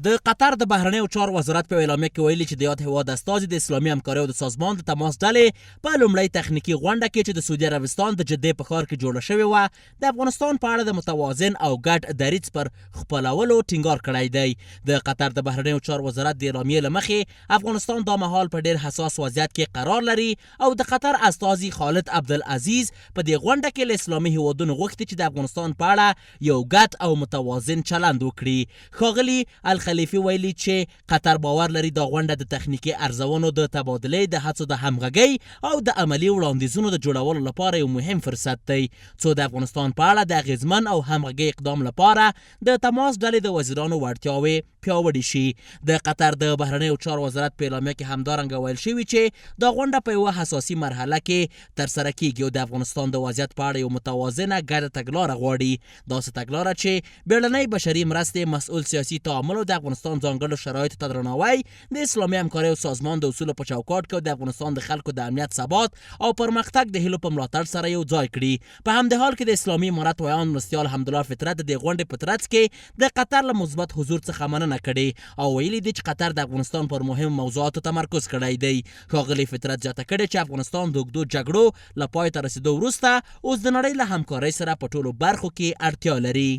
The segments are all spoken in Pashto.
د قطر د بهرنیو چارو وزارت په اعلامیه کې ویلي چې د یاد هېواد استازي د اسلامي همکارۍ او د سازمان د تماس ډلې په لومړۍ تخنیکي غونډه کې چې د سعودي عربستان د جدې په ښار کې جوړه شوې وه د افغانستان په اړه د متوازن او ګډ دریځ پر خپلولو ټینګار کړی دی. د قطر د بهرنیو چارو وزارت د اعلامیې له مخې افغانستان دا مهال په ډېر حساس وضعیت کې قرار لري او د قطر استازي خالد عبدالعزیز په دې غونډه کې له اسلامي هېوادونو غوښتي چې د افغانستان په اړه یو ګډ او متوازن چلند وکړي. ښاغلي الخلیفي ویلي چې قطر باور لري دا غونډه د تخنیکي ارزونو د تبادلې د هڅو د همغږۍ او د عملي وړاندیزونو د جوړولو لپاره یو مهم فرصت دی څو د افغانستان په اړه د اغیزمن او همغږۍ اقدام لپاره د تماس ډلې د وزیرانو وړتیاوې پیاوړې شي. د قطر د بهرنیو چارو وزارت په اعلامیه کې همدارنګه ویل شوي چې دا غونډه په یوه حساسي مرحله کې ترسره کیږي او د افغانستان د وضعیت په اړه یو متوازنه ګډه تګلاره غواړي. داسې تګلاره چې بیړنۍ بشري مرستې، مسؤل سیاسي تعامل او د افغانستان ځانګړو شرایطو ته درناوی، د اسلامي همکارۍ او سازمان د اصولو په چوکاټ کې د افغانستان د خلکو د امنیت، ثبات او پرمختګ د هیلو په ملاتړ سره یو ځای کړي. په همدې حال کې د اسلامي امارت ویاند مرستیال حمدالله فطرت د دې غونډې په ترڅ کې د قطر له مثبت حضور څخه مننه کړې او ویلي دي چې قطر د افغانستان پر مهم موضوعاتو تمرکز کړی دی. ښاغلي فطرت زیاته کړې چې افغانستان د اوږدو جګړو له پای ته رسېدو وروسته اوس د نړۍ له همکارۍ سره په ټولو برخو کې اړتیا لري.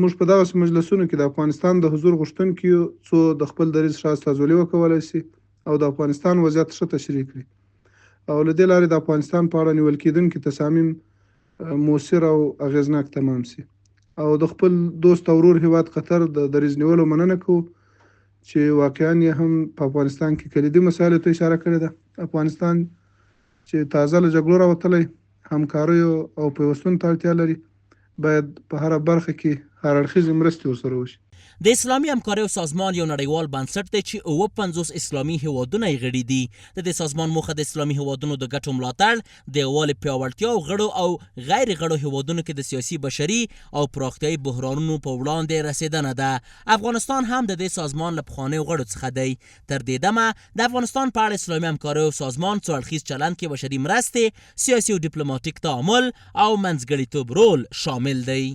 موږ په دغسې مجلسونو کې د افغانستان د حضور غوښتونکي یو څو د خپل دریځ ښه استازولي وکولی شي او د افغانستان وضعیت ښه تشریح کړي او له دې لارې د افغانستان په اړه نیول کېدونکي تصامیم مؤثر او اغېزناک تمام شي. او د خپل دوست او ورور هېواد قطر د دریځ نیولو مننه کوو چې واقعا یې هم په افغانستان کې کلیدي مسایلو ته اشاره کړې ده. افغانستان چې تازه له جګړو راوتلی، همکاریو او پیوستون ته اړتیا لري، باید په هره برخه کې هر اړخیزې مرستې ورسره وشي. د اسلامي همکارۍ او سازمان یو نړیوال بنسټ دی چې 50 اسلامي هیوادونه یې غړي دي. د دې سازمان موخه د اسلامي هیوادونو د ګټو ملاتړ، د یووالي پیاوړتیا او غړو او غیر غړو هیوادونو کې د سیاسي، بشري او پراختیایي بحرانونو په وړاندې رسېدنه ده. افغانستان هم د دې سازمان له پخوانیو غړو څخه دی. تر دې دمه د افغانستان په اړه اسلامي همکارۍ او سازمان څو اړخیز چلند کې بشري مرستې، سیاسي او ډیپلوماټیک تعامل او منځګړیتوب رول شامل دی.